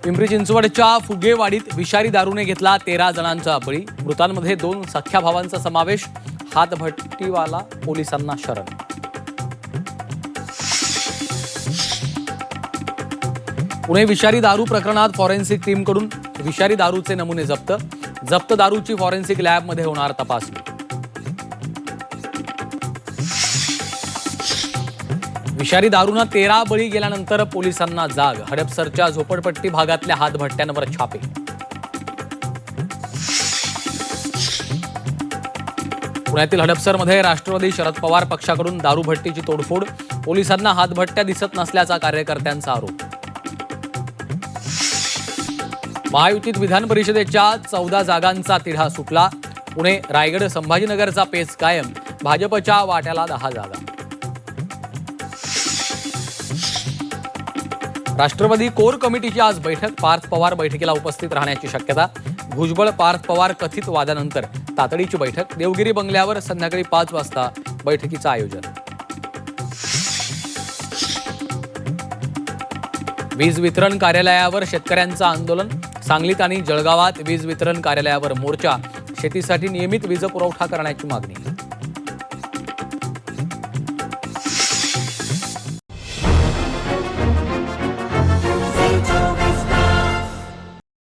पिंपरी चिंचवडच्या फुगेवाडीत विषारी दारूने घेतला 13 जणांचा बळी। मृतांमध्ये 2 सख्या भावांचा समावेश। हातभट्टीवाला पोलिसांना शरण। पुणे विषारी दारू प्रकरणात फॉरेन्सिक टीमकडून विषारी दारूचे नमुने जप्त। जप्त दारूची फॉरेन्सिक लॅबमध्ये होणार तपासणी। विषारी दारूने 13 बळी गेल्यानंतर पोलिसांना जाग। हडपसरच्या झोपडपट्टी भागातल्या हातभट्ट्यांवर छापे। पुण्यातील हडपसरमध्ये राष्ट्रवादी शरद पवार पक्षाकडून दारूभट्टीची तोडफोड। पोलिसांना हातभट्ट्या दिसत नसल्याचा कार्यकर्त्यांचा आरोप। महायुतीत विधान परिषदेच्या 14 जागांचा तिढा सुटला। पुणे रायगड संभाजीनगरचा पेच कायम। भाजपच्या वाट्याला 10 जागा। राष्ट्रवादी कोर कमिटीची आज बैठक। पार्थ पवार बैठकीला उपस्थित राहण्याची शक्यता। भुजबळ पार्थ पवार कथित वादानंतर तातडीची बैठक। देवगिरी बंगल्यावर संध्याकाळी 5 वाजता बैठकीचं आयोजन। वीज वितरण कार्यालयावर शेतकऱ्यांचं आंदोलन। सांगलीत आणि जळगावात वीज वितरण कार्यालयावर मोर्चा। शेतीसाठी नियमित वीज पुरवठा करण्याची मागणी।